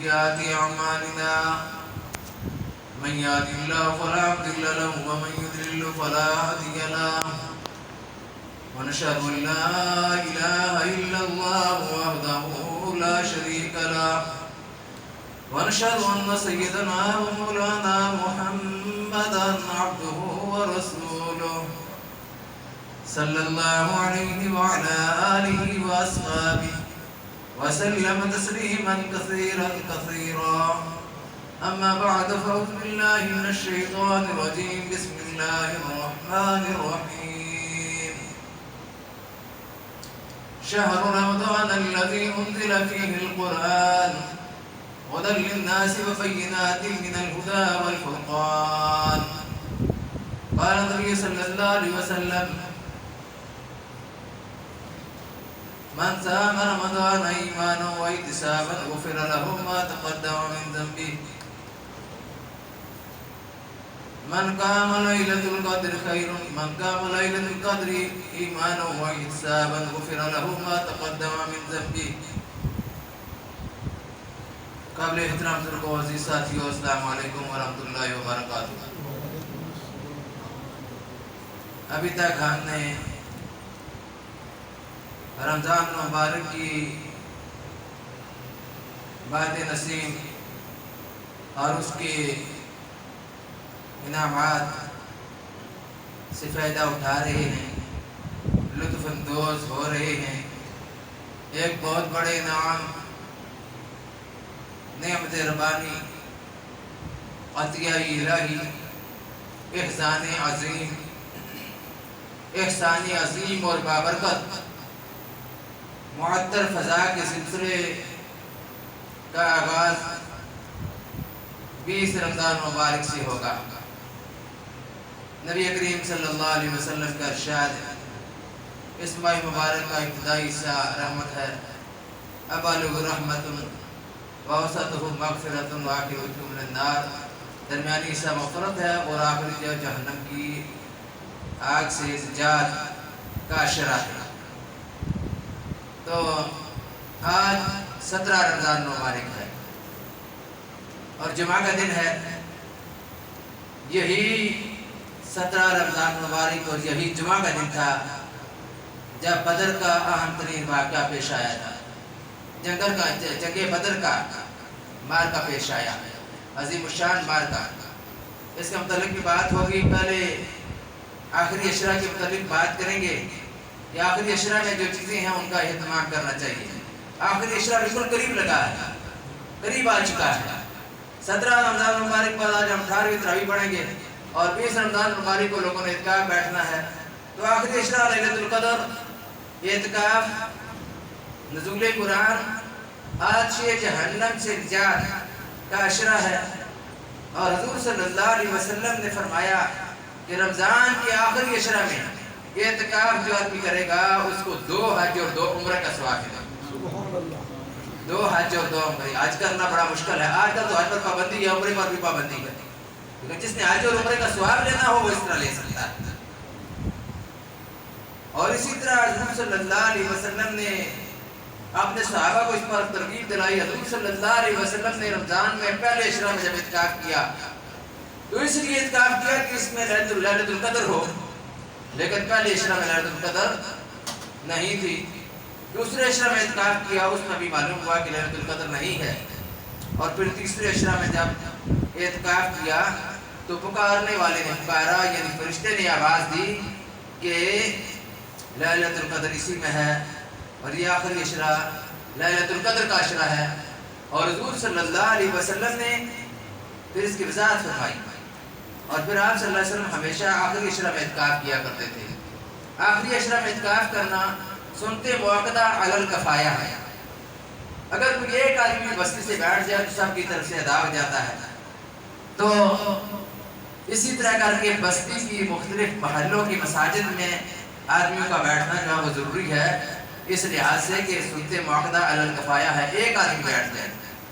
سيئات أعمالنا من يهد الله فلا مضل له ومن يضلل فلا هادي له ونشهد أن لا إله إلا الله وحده لا شريك له ونشهد أن سيدنا ومولانا محمدا عبده ورسوله صلى الله عليه وعلى آله وأصحابه وسلم تسليما كثيرا كثيرا. أما بعد فأعوذ بالله من الشيطان الرجيم. بسم الله الرحمن الرحيم. شهر رمضان الذي أنزل فيه القرآن هدى للناس وبينات من الهدى والفرقان. قال النبي صلى الله عليه وسلم: من صام رمضان إيمانا واحتسابا غفر له ما تقدم من ذنبه. من قام ليلة القدر خير من قام ليلة القدر إيمانا واحتسابا غفر له ما تقدم من ذنبه. قابل احترام بزرگوں و عزیز ساتھیوں، السلام علیکم ورحمۃ اللہ وبرکاتہ. ابھی تک ہم نے رمضان مبارک کی بات نسیم اور اس کے انعامات سے فائدہ اٹھا رہے ہیں، لطف اندوز ہو رہے ہیں. ایک بہت بڑے انعام نعمت ربانی، عطیہ الہی، احسان عظیم اور بابرکت معطر فضا کے سلسلے کا آغاز 20 رمضان مبارک سے ہوگا. نبی کریم صلی اللہ علیہ وسلم کا ارشاد ہے، اس ماہ مبارک کا ابتدائی حصہ رحمت ہے. اوله رحمت ووسطه مغفرۃ وآخرہ من النار. درمیانی حصہ مغفرت ہے اور آخری جو جہنم کی آگ سے نجات کا اشارہ ہے. تو آج 17 رمضان مبارک ہے اور جمعہ کا دن ہے. یہی 17 رمضان مبارک اور یہی جمعہ کا دن تھا جب بدر کا اہم ترین واقعہ پیش آیا تھا. جنگ بدر کا مارکا پیش آیا، عظیم الشان مارکا. اس کے متعلق بھی بات ہوگی. پہلے آخری عشرہ کے متعلق بات کریں گے کہ آخری عشرہ میں جو چیزیں ہیں ان کا اہتمام کرنا چاہیے. آخری عشرہ بالکل قریب لگا ہے، قریب آ چکا ہے. 17 رمضان مبارک بعد آج ہم 18ویں تراویح پڑھیں گے اور 20 رمضان مبارک کو لوگوں نے اعتکاف بیٹھنا ہے. تو آخری عشرہ لیلۃ القدر، اعتکاف، نزول قرآن، آج جہنم سے نجات کا عشرہ ہے. اور حضور صلی اللہ علیہ وسلم نے فرمایا کہ رمضان کے آخری عشرہ میں اعتکاف جو آدمی کرے گا اس کو 2 حج اور 2 عمرہ کا ثواب ملے گا. 2 حج اور 2 عمرہ. آج کرنا بڑا مشکل ہے. آج کل تو حج پر پابندی ہے، عمرے پر بھی پابندی ہے، لیکن جس نے حج اور عمرے کا ثواب لینا ہو وہ اس طرح لے سکتا ہے. اور اسی طرح حضور صلی اللہ علیہ وسلم نے اپنے صحابہ کو اس پر ترغیب دلائی. حضور صلی اللہ علیہ وسلم نے رمضان میں پہلے عشرہ میں جب اعتکاف کیا تو اس لیے اعتکاف کیا کہ اس میں لیلۃ القدر ہو، لیکن پہلے عشرہ میں لیلۃ القدر نہیں تھی. دوسرے عشرہ میں اعتکاف کیا، اس میں بھی معلوم ہوا کہ لیلۃ القدر نہیں ہے. اور پھر تیسرے عشرہ میں جب اعتکاف کیا تو پکارنے والے نے پکارا، یعنی فرشتے نے آواز دی کہ لیلۃ القدر اسی میں ہے اور یہ آخری عشرہ لیلۃ القدر کا عشرہ ہے. اور حضور صلی اللہ علیہ وسلم نے پھر اس کی وضاحت فرمائی. اور پھر آپ صلی اللہ علیہ وسلم ہمیشہ آخری عشرہ میں اعتکاف کیا کرتے تھے. آخری عشرہ میں اعتکاف کرنا سنت موقدہ علی الکفایہ ہے. اگر کوئی ایک آدمی بستی سے بیٹھ جائے تو سب کی طرف سے ادا ہو جاتا ہے. تو اسی طرح کر کے بستی کی مختلف محلوں کی مساجد میں آدمیوں کا بیٹھنا جو ہے وہ ضروری ہے، اس لحاظ سے کہ سنت موقدہ علی الکفایہ ہے. ایک آدمی بیٹھ جائے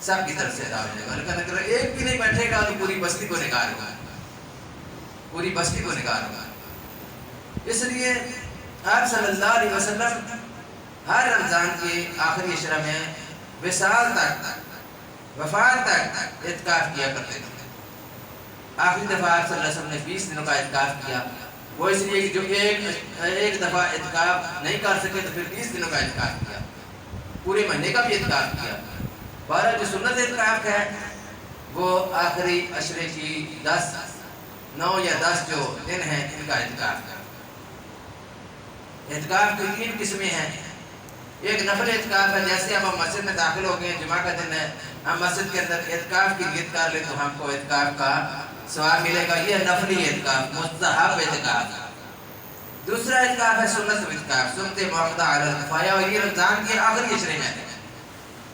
سب کی طرف سے ادا ہو جائے گا، لیکن اگر ایک بھی نہیں بیٹھے گا تو پوری بستی کو نکال ہوگا، پوری بستی کو نکال ہوگا. اس لیے آپ صلی اللہ علیہ وسلم ہر رمضان کے آخری عشرہ میں وصال تک وفات تک اعتکاف کیا کرتے تھے۔ آخری دفعہ آپ صلی اللہ علیہ وسلم نے 20 دنوں کا اعتکاف کیا، وہ اس لیے کہ جو ایک دفعہ اعتکاف نہیں کر سکے تو پھر 20 دنوں کا اعتکاف کیا، پورے مہینے کا بھی اعتکاف کیا۔ بارہ جو سنت اعتکاف ہے وہ آخری عشرے کی 9 یا 10 جو دن ہیں ان کا اعتکاف ہے۔ اعتکاف کی 3 قسمیں ہیں۔ ایک نفل اعتکاف ہے، جیسے اب ہم مسجد میں داخل ہو گئے، جمعہ کا دن ہے، ہم مسجد کے اندر اعتکاف کی نیت کر لیں تو ہم کو اعتکاف کا ثواب ملے گا، یہ نفلی اعتکاف، مستحب اعتکاف۔ دوسرا اعتکاف ہے سنت اعتکاف، سنت موقع علی الکفایہ، اور یہ رمضان کے آخری عشرے میں ہے۔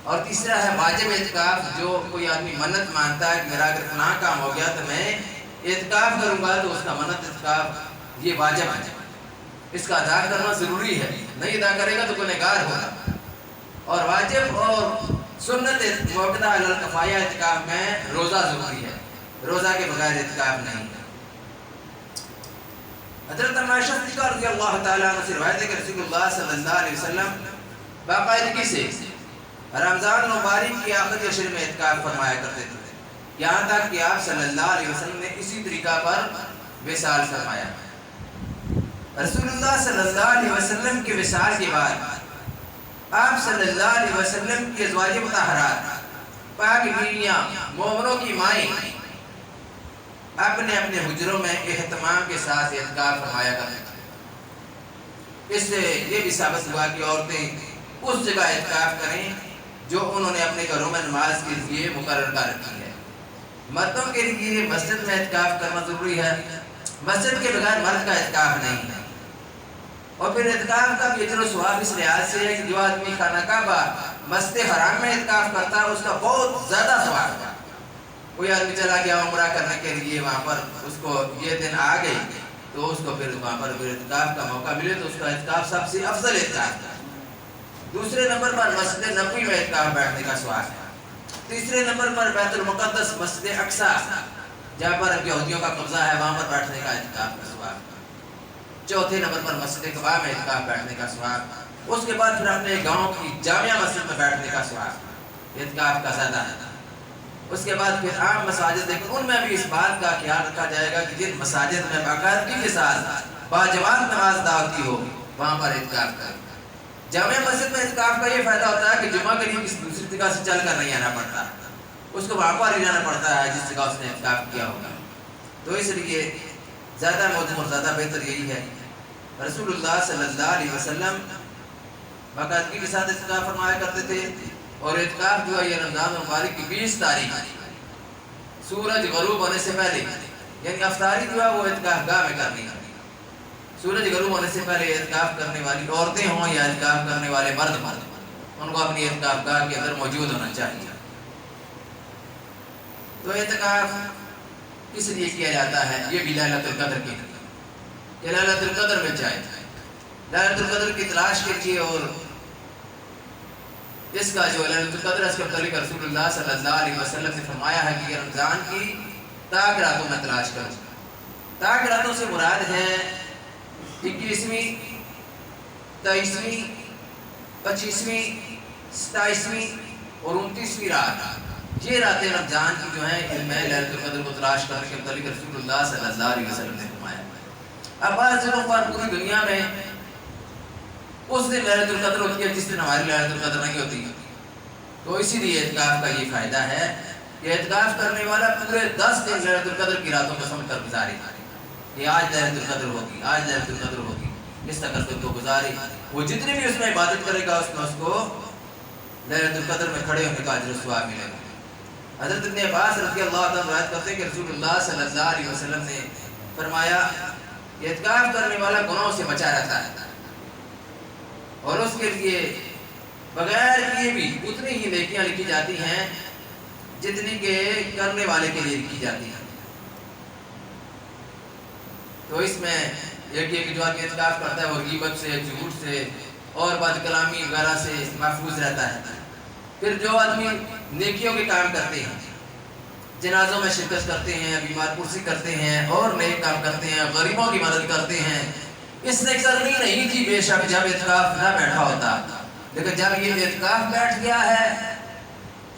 اور تیسرا ہے واجب اعتکاف، جو کوئی آدمی منت مانتا ہے کہ میرا اگر فلاں کام ہو گیا تو میں اعتکاف کروں گا، تو اس کا منت اعتکاف یہ واجب ہے، اس کا ادا کرنا ضروری ہے، نہیں ادا کرے گا تو گنہگار ہوگا۔ اور واجب اور سنت موقع علی الکفایہ اعتکاف میں روزہ ضروری ہے، روزہ کے بغیر اعتکاف نہیں ہے۔ حضرت عائشہ صدیقہ رضی اللہ تعالیٰ عنہ سے روایت ہے کہ رسول اللہ صلی اللہ علیہ وسلم باقاعدگی سے رمضان مبارک کے آخری عشر میں اعتکاف فرمایا کرتے تھے، یہاں تک کہ آپ صلی اللہ علیہ وسلم نے اسی طریقہ پر وصال فرمایا۔ رسول اللہ صلی اللہ علیہ وسلم کے وصال کے بعد آپ صلی اللہ علیہ وسلم کے ازواج مطہرات، پاک بیویاں، مومنوں کی مائیں اپنے اپنے حجروں میں اہتمام کے ساتھ اعتکاف فرمایا کرتے تھے۔ اس سے یہ بھی ثابت ہوا کہ عورتیں اس جگہ اعتکاف کریں جو انہوں نے اپنے گھروں میں نماز کے لیے مقرر کر رکھی ہے۔ مردوں کے لیے مسجد میں اعتکاف کرنا ضروری ہے، مسجد کے بغیر مرد کا اعتکاف نہیں ہے۔ اور پھر اعتکاف کا بھی اجر و ثواب اس لحاظ سے ہے کہ جو آدمی خانہ کعبہ مسجد حرام میں اعتکاف کرتا ہے اس کا بہت زیادہ ثواب ہے۔ کوئی آدمی چلا گیا عمرہ کرنے کے لیے، وہاں پر اس کو یہ دن آ گئی تو اس کو پھر وہاں پر اعتکاف کا موقع ملے تو اس کا اعتکاف سب سے افضل اعتکاف ہے۔ دوسرے نمبر پر مسجد نبوی میں اعتکاف بیٹھنے کا ثواب ہے۔ تیسرے نمبر پر بیت المقدس مسجد اقصی جہاں پر یہودیوں کا قبضہ ہے وہاں پر بیٹھنے کا اعتکاف کا ثواب ہے۔ چوتھے نمبر پر مسجد قباء میں اعتکاف بیٹھنے کا ثواب۔ اس کے بعد پھر اپنے گاؤں کی جامعہ مسجد میں بیٹھنے کا ثواب، اعتکاف کا زیادہ ہے۔ اس کے بعد پھر عام مساجد دیکھیں، ان میں بھی اس بات کا خیال رکھا جائے گا کہ جن مساجد میں باقاعدگی کے ساتھ باجماعت نماز ادا ہوتی ہو وہاں پر اعتکاف کریں۔ جامعہ مسجد میں اعتکاف کا یہ فائدہ ہوتا ہے کہ جمعہ کے لیے کسی دوسری جگہ سے چل کر نہیں آنا پڑتا، اس کو وہاں پر ہی جانا پڑتا ہے جس جگہ اس نے اعتکاف کیا ہوگا۔ تو اس لیے زیادہ موزوں اور زیادہ بہتر یہی ہے۔ رسول اللہ صلی اللہ علیہ وسلم باقاعدگی کے ساتھ اعتکاف فرمایا کرتے تھے، اور اعتکاف جو ہے یہ رمضان مبارک کی 20 تاریخ سورج غروب ہونے سے پہلے، یعنی افطاری جو ہے وہ اعتکاف گاہ میں کرنی ہے۔ سورج غروب ہونے سے پہلے اعتکاف کرنے والی عورتیں ہوں یا اعتکاف کرنے والے مرد ان کو اپنی اعتکاف گاہ کے اندر موجود ہونا چاہیے۔ تو اعتکاف کس لیے کیا جاتا ہے؟ یہ بھی لیلۃ القدر کے لیے کہ لیلۃ القدر میں جائے، لیلۃ القدر کی تلاش کیجیے، اور اس کا جو لیلۃ القدر اس کے متعلق رسول اللہ صلی اللہ علیہ وسلم نے فرمایا ہے کہ یہ رمضان کی تاک راتوں میں تلاش کرو۔ تاک راتوں سے مراد ہے 21ویں، 23ویں، 25ویں، 27ویں اور 29ویں رات، یہ راتیں رمضان کی جو ہیں ان میں لیلۃ القدر کو تلاش کرنے کے متعلق رسول اللہ صلی اللہ علیہ وسلم نے فرمایا۔ اب بعض جگہوں پر پوری دنیا میں اس دن لیلۃ القدر ہوتی ہے جس دن ہماری لیلۃ القدر نہیں ہوتی، تو اسی لیے اعتکاف کا یہ فائدہ ہے کہ اعتکاف کرنے والا پورے 10 دن لیلۃ القدر کی راتوں کو سمجھ کر گزارے کہ آج لیلۃ القدر ہوگی، آج لیلۃ القدر ہوگی، اس طرح سے تو گزارے۔ وہ جتنی بھی اس میں عبادت کرے گا اس میں اس کو لیلۃ القدر میں کھڑے ہونے کا اجر و ثواب ملے گا۔ حضرت ابن عباس رضی اللہ عنہ روایت کرتے ہیں کہ رسول اللہ صلی اللہ علیہ وسلم نے فرمایا اعتکاف کرنے والا گناہوں سے بچا رہتا ہے، اور اس کے لیے بغیر کیے بھی اتنی ہی نیکیاں لکھی جاتی ہیں جتنی کہ کرنے والے کے لیے لکھی جاتی ہیں۔ تو اس میں ایک یہ کہ جو آدمی اعتکاف کرتا ہے وہ غیبت سے، جھوٹ سے اور بد کلامی وغیرہ سے محفوظ رہتا ہے۔ پھر جو آدمی نیکیوں کے کام کرتے ہیں، جنازوں میں شرکت کرتے ہیں، بیمار پرسی کرتے ہیں اور نیک کام کرتے ہیں، غریبوں کی مدد کرتے ہیں، اس نے کرنی نہیں تھی بے شک جب اعتکاف نہ بیٹھا ہوتا، لیکن جب یہ اعتکاف بیٹھ گیا ہے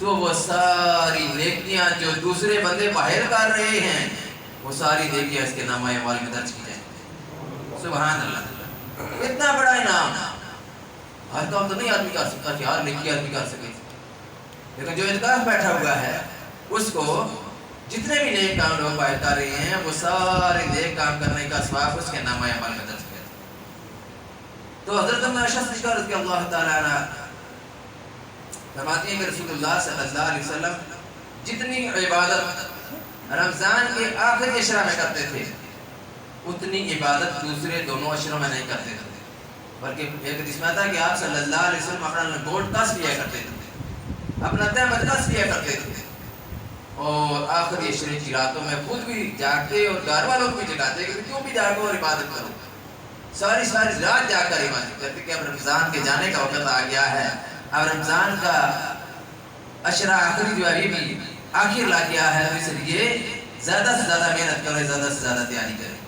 تو وہ ساری نیکیاں جو دوسرے بندے باہر کر رہے ہیں وہ ساری نیکیاں اس کے نامہ اعمال میں درج کی جائیں. سبحان اللہ، اتنا بڑا انعام. ہر کام تو نہیں آدمی کر سکتا کہ ہر نیکی آدمی کر سکے، لیکن جو اعتکاف بیٹھا ہوا ہے اس کو جتنے بھی نیک کام لوگ باہر کر رہے ہیں وہ سارے نیک کام کرنے کا ثواب اس کے نامہ اعمال میں درج کیا. تو حضرت عائشہ صدیقہ رضی اللہ تعالیٰ عنہ فرماتی ہیں کہ رسول اللہ صلی اللہ علیہ وسلم جتنی عبادت رمضان کے آخری عشرہ میں کرتے تھے اتنی عبادت دوسرے دونوں عشروں میں نہیں کرتے تھے، بلکہ ایک حدیث میں آتا ہے کہ آپ صلی اللہ علیہ وسلم اپنا لنگوٹ کس لیا کرتے تھے، اپنا تہمت کس لیا کرتے تھے، اور آخری عشرے کی راتوں میں خود بھی جاگتے اور گھر والوں کو بھی جگاتے کہ تم بھی جاگو اور عبادت کرو. ساری رات جا کر عبادت کرتے کہ اب رمضان کے جانے کا وقت آ گیا ہے، اب رمضان کا عشرہ آخری جو ہے بھی آخر لا گیا ہے، تو اس لیے زیادہ سے زیادہ محنت کریں، زیادہ سے زیادہ تیاری کریں.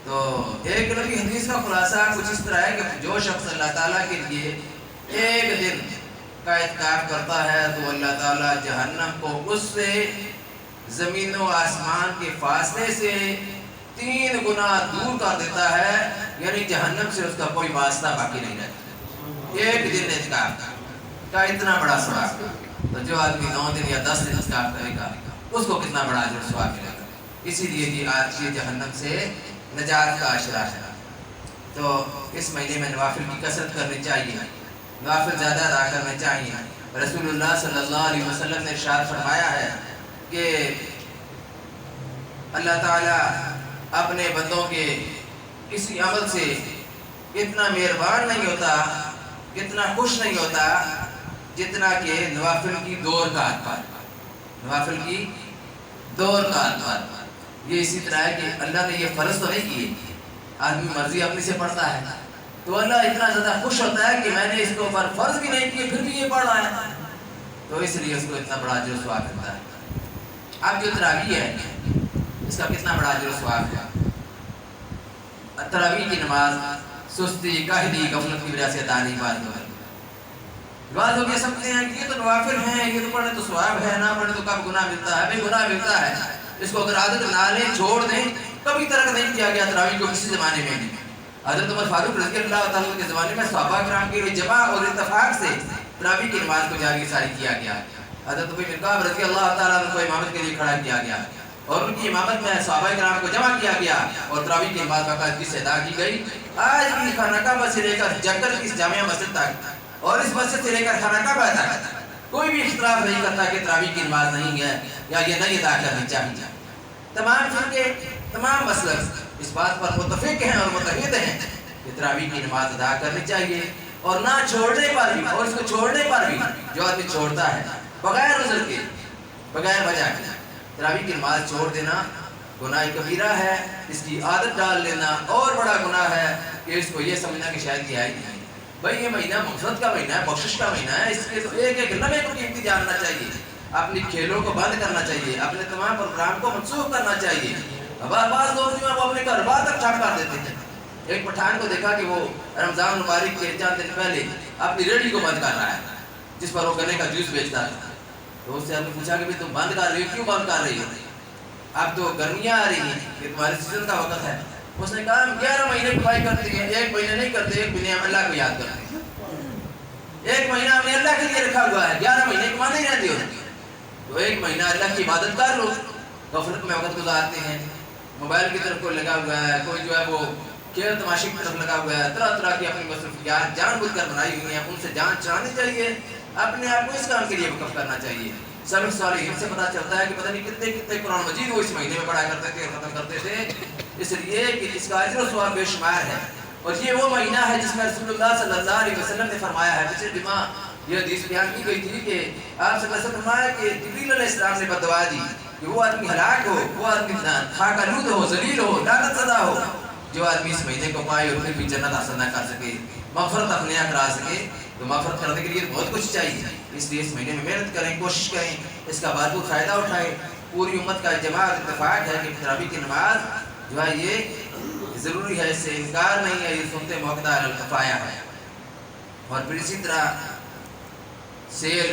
تو ایک نبی حدیث کا خلاصہ کچھ اس طرح ہے کہ جو شخص اللہ تعالیٰ کے لیے ایک دن کا اعتکاف کرتا ہے تو اللہ تعالیٰ جہنم کو اس سے زمین و آسمان کے فاصلے سے 3 گنا دور کر دیتا ہے، یعنی جہنم سے اس کا کوئی واسطہ باقی نہیں رہتا. ایک دن اعتکاف کا اتنا بڑا ثواب، تو جو آدمی 9 دن یا 10 دن اعتکاف کرے گا اس کو کتنا بڑا اجر و ثواب ملے گا. اسی لیے کہ آج یہ جہنم سے نجات کا عشرہ ہے. تو اس مہینے میں نوافل کی کثرت کرنی چاہیے، نوافل زیادہ ادا کرنے چاہیے. رسول اللہ صلی اللہ علیہ وسلم نے ارشاد فرمایا ہے کہ اللہ تعالیٰ اپنے بندوں کے کسی عمل سے اتنا مہربان نہیں ہوتا، اتنا خوش نہیں ہوتا جتنا کہ نوافل کی 2 رکعت پر. نوافل کی 2 رکعت پر یہ اسی طرح ہے کہ اللہ نے یہ فرض تو نہیں کیے، آدمی مرضی اپنی سے پڑھتا ہے تو اللہ اتنا زیادہ خوش ہوتا ہے کہ میں نے اس کو پر فرض بھی نہیں کیے پھر بھی یہ پڑھ رہا ہے، تو اس لیے اس کو اتنا بڑا اجر و ثواب ملتا ہے. اب جو تراویح ہے اس کا کتنا بڑا اجر و ثواب ہے. تراویح کی نماز سستی، کاہلی، غفلت کی وجہ سے ادا نہیں بات ہو. بعض لوگ یہ سمجھتے ہیں کہ یہ تو نوافل ہیں، یہ تو پڑھنے تو ثواب ہے، نہ پڑھنے تو کب گناہ ملتا ہے. بھائی گناہ ملتا ہے، اس کو اگر عادت نہ لیں، چھوڑ دیں. کبھی ترک نہیں کیا گیا تراویح کو کسی زمانے میں. حضرت عمر فاروق رضی اللہ تعالیٰ کے زمانے میں صحابہ کرام کے جمع اور اتفاق سے تراویح کی نماز کو جاری ساری کیا گیا. حضرت ابی بن کعب رضی اللہ تعالیٰ عنہ کو امامت کے لیے کھڑا کیا گیا اور ان کی امامت میں صحابہ کرام کو جمع کیا گیا اور تراویح کی نماز باقاعدگی سے ادا کی گئی. آج بھی خانہ کعبہ سے لے کر جکر کی اس جامعہ مسجد تک اور اس مسجد سے لے کر خانہ کعبہ تک کوئی بھی اختلاف نہیں کرتا کہ تراویح کی نماز نہیں ہے یا یہ نہیں ادا کرنی چاہیے. تمام فرقے، تمام مسلک اس بات پر متفق ہیں اور متحد ہیں کہ تراویح کی نماز ادا کرنی چاہیے، اور نہ چھوڑنے پر بھی، اور اس کو چھوڑنے پر بھی جو آدمی چھوڑتا ہے بغیر عذر کے، بغیر وجہ کے تراویح کی نماز چھوڑ دینا گناہ کبیرہ ہے. اس کی عادت ڈال لینا اور بڑا گناہ ہے کہ اس کو یہ سمجھنا کہ شاید یہ آئے نہیں. بھائی یہ مہینہ مغفرت کا مہینہ ہے، بخشش کا مہینہ ہے، اس لیے تو ایک ایک لمحے کو قیمتی جاننا چاہیے. اپنی کھیلوں کو بند کرنا چاہیے، اپنے تمام پروگرام کو منسوخ کرنا چاہیے. بعض لوگ جو ہے وہ اپنے گھر بار تک ٹھپ کر دیتے ہیں. ایک پٹھان کو دیکھا کہ وہ رمضان مبارک کے 4 دن پہلے اپنی ریڈی کو بند کر رہا ہے جس پر وہ گنے کا جوس بیچتا ہے. تو اس سے ہم نے پوچھا کہ تم بند کر رہی ہو، کیوں بند کر رہی ہو؟ اب تو گرمیاں آ رہی ہیں، یہ تمہارے سیزن کا وقت ہے. اس نے کہا ہم 11 مہینے کمائی کرتے ہیں، 1 مہینے نہیں کرتے، 1 مہینے ہم اللہ کو یاد کرتے ہیں. 1 مہینہ ہم نے اللہ کے لیے رکھا ہوا ہے، 11 مہینے کماتے ہی رہتے ہو. تو 1 مہینہ اللہ کی عبادت کر لو. غفلت میں وقت گزارتے ہیں، موبائل کی طرف کوئی لگا ہوا ہے، کوئی جو ہے وہ کھیل تماشے کی طرف لگا ہوا ہے، طرح طرح کی اپنی مصروفیات جان بوجھ کر بنائی ہوئی ہیں، ان سے جان چھڑانی چاہیے. اپنے آپ کو اس کام کے لیے وقف کرنا چاہیے. سب صالحین سے پتہ چلتا ہے کہ پتہ نہیں کتنے کتنے قرآن مجید وہ اس مہینے میں پڑھا کرتے تھے اور ختم کرتے تھے، اس لیے کہ اس کا اجر و ثواب بے شمار ہے. اور یہ وہ مہینہ ہے جس میں رسول اللہ صلی اللہ علیہ وسلم نے فرمایا ہے، پچھلے جمعہ یہ حدیث بیان کی گئی تھی کہ آپ صلی اللہ علیہ وسلم نے فرمایا کہ جبریل علیہ السلام نے بددعا دی کہ وہ آدمی ہلاک ہو، وہ آدمی خاک آلود ہو، ذلیل ہو، لعنت زدہ ہو جو آدمی اس مہینے کو پائے اور پھر بھی جنت حاصل نہ کر سکے، مغفرت اپنے یہاں کرا سکے. تو مغفرت کرنے کے لیے بہت کچھ چاہیے، اس لیے اس مہینے میں محنت کریں، کوشش کریں، اس کا بھرپور فائدہ اٹھائیں. پوری امت کا جماعت اتفاق ہے کہ تراویح کی نماز جو ہے یہ ضروری ہے، اس سے انکار نہیں ہے، یہ سنتے موقع الکفایہ ہے. اور پھر اسی طرح سیر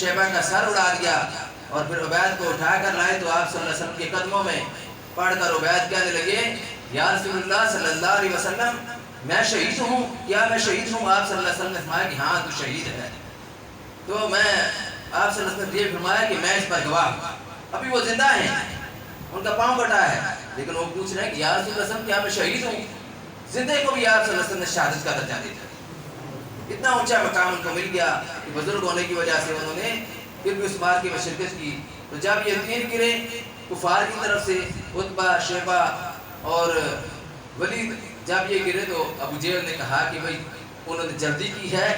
شیبہ کا سر اڑا دیا اور پھر عبید کو اٹھا کر لائے تو آپ صلی اللہ علیہ وسلم کے قدموں میں پڑھ کر عبید کہنے لگے یا رسول اللہ صلی اللہ علیہ وسلم میں شہید ہوں، کیا میں شہید ہوں؟ آپ صلی اللہ علیہ وسلم نے فرمایا کہ ہاں تو شہید ہے۔ تو میں آپ صلی اللہ علیہ وسلم نے یہ فرمایا کہ میں اس پر گواہ ہوں، ابھی وہ زندہ ہیں، ان کا پاؤں کٹا ہے، لیکن وہ پوچھ رہے ہیں کہ یا رسول اللہ صلی اللہ علیہ وسلم کیا میں شہید ہوں؟ زندے کو بھی آپ صلی اللہ علیہ وسلم نے شہادت کا درجہ دیا۔ اتنا اونچا مقام ان کو مل گیا کہ بزرگ ہونے کی وجہ سے انہوں نے پھر بھی اس معرکے میں شرکت کی۔ تو جب یہ تین گرے کفار کی طرف سے، عتبہ، شیبہ اور ولید، جب یہ گرے تو ابو جہل نے کہا کہ بھائی انہوں نے جلدی کی ہے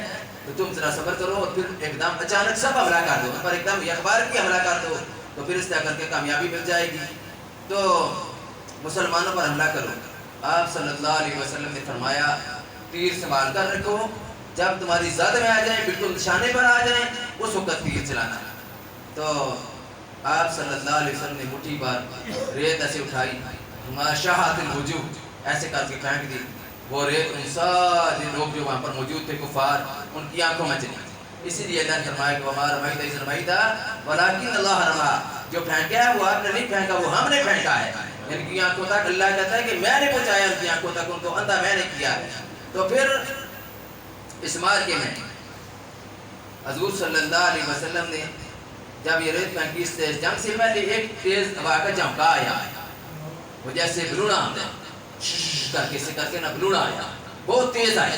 تو تم ذرا صبر کرو اور پھر ایک دم اچانک سب حملہ کر دو، پر ایک دم اخبار کی حملہ کر دو تو پھر اس طرح کر کے کامیابی مل جائے گی، تو مسلمانوں پر حملہ کرو۔ آپ صلی اللہ علیہ وسلم نے فرمایا تیر سنبھال کر رکھو، جب تمہاری زد میں آ جائیں، بالکل نشانے پر آ جائیں، اس وقت تیر چلانا۔ تو آپ صلی اللہ علیہ وسلم نے مٹھی پر ریت ایسے اٹھائی، شاہات الوجوہ ایسے کر کے پھینک دی، وہ ریت ان سارے لوگ جو وہاں پر موجود تھے کفار، ان کی آنکھوں میں چلی۔ اسی لیے اللہ نے فرمایا کہ وَمَا رَمَيْتَ إِذْ رَمَيْتَ وَلَكِنَّ اللَّهَ رَمَىٰ، جو پھینکا ہے وہ آپ نے نہیں پھینکا، وہ ہم نے پھینکا ہے۔ ان کی آنکھوں تک اللہ کہتا ہے کہ میں نے پہنچایا ان کی آنکھوں تک، ان کو اندھا میں نے کیا ہے۔ تو پھر اس مارکے میں حضور صلی اللہ علیہ وسلم نے جب یہ ریت پھینکی، اس سے جنگ سے پہلے ایک تیز ہوا کا جھونکا آیا، وہ جیسے بلونا ہوتا ہے، کر کے سے کر کے نا بلونا آیا، بہت تیز آیا۔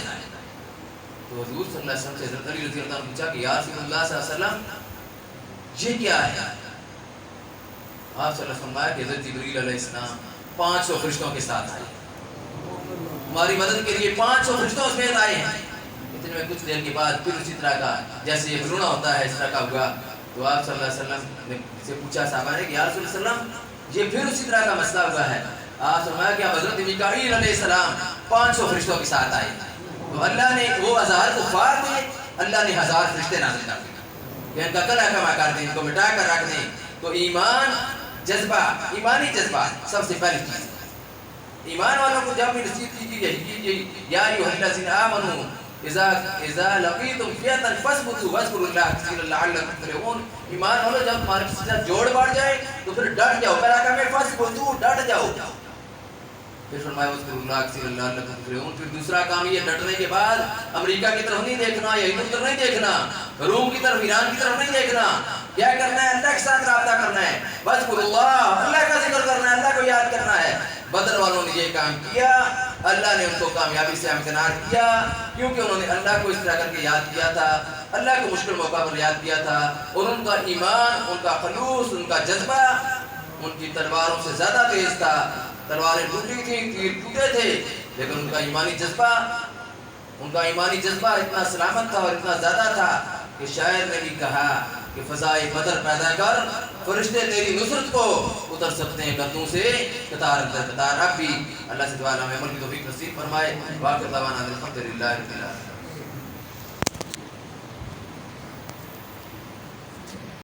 تو حضور صلی اللہ علیہ وسلم سے حضرت علی رضی اللہ عنہ نے پوچھا کہ یا رسول اللہ صلی اللہ علیہ وسلم یہ کیا ہے؟ آپ صلی اللہ علیہ وسلم فرمایا کہ حضرت جبریل علیہ السلام 500 فرشتوں کے ساتھ آئے، ہماری مدد کے لیے 500 فرشتوں سمیت آئے ہیں۔ اتنے میں کچھ دیر کے بعد پھر اسی طرح کا جیسے یہ بلونا ہوتا ہے اس طرح کا ہوا۔ تو آپ صلی اللہ علیہ وسلم نے سے پوچھا صحابہ نے کہ یا رسول اللہ صلی اللہ علیہ وسلم یہ پھر اسی طرح کا مسئلہ ہوا ہے؟ آپ فرمایا کہ حضرت میکائیل علیہ السلام 500 فرشتوں کے ساتھ آئے، تو اللہ نے وہ 1000 کفار تھے، اللہ نے 1000 فرشتے نازل کر دیے کہ ان کا کلا کما کر دیں، ان کو مٹا کر رکھ دیں۔ تو ایمان جذبہ، ایمانی جذبہ سب سے پہلی چیز، ایمان والوں کو جب بھی نصیحت کیجیے یا ایھا الذین آمنوا اذا لقیتم فئۃ فاثبتوا واذکروا اللہ کثیرا لعلکم تفلحون۔ ایمان والوں جب تمہارے کسی سے جوڑ بڑھ جائے تو پھر ڈٹ جاؤ، پہلا کام ہے فاثبتوا، ڈٹ جاؤ، پھر فرمایا واذکروا اللہ کثیرا لعلکم تفلحون۔ پھر دوسرا کام یہ ڈٹنے کے بعد امریکہ کی طرف نہیں دیکھنا یا ادھر ادھر نہیں دیکھنا، روم کی طرف، ایران کی طرف نہیں دیکھنا، کیا کرنا ہے؟ اللہ کے ساتھ رابطہ کرنا ہے، واذکروا اللہ، اللہ کا ذکر کرنا ہے، اللہ کو یاد کرنا ہے۔ بدر والوں نے یہ کام کیا، اللہ نے ان کو کامیابی سے امکنار کیا، کیونکہ انہوں نے اللہ کو اس طرح کر کے یاد کیا تھا، اللہ کو مشکل موقع پر یاد کیا تھا، اور ان کا ایمان، ان کا خلوص، ان کا جذبہ ان کی تلواروں سے زیادہ تیز تھا۔ تلواریں ٹوٹی تھیں، تیر ٹوٹے تھے، لیکن ان کا ایمانی جذبہ اتنا سلامت تھا اور اتنا زیادہ تھا کہ شاعر نے بھی کہا کہ فضائے بدر پیدا کر، فرشتے تیری نصرت کو اتر سکتے ہیں گردوں سے قطار اندر قطار۔ اب بھی اللہ سے دعا میں عمل کی توفیق نصیب فرمائے۔ واقع دعوانا الحمدللہ رب العالمین۔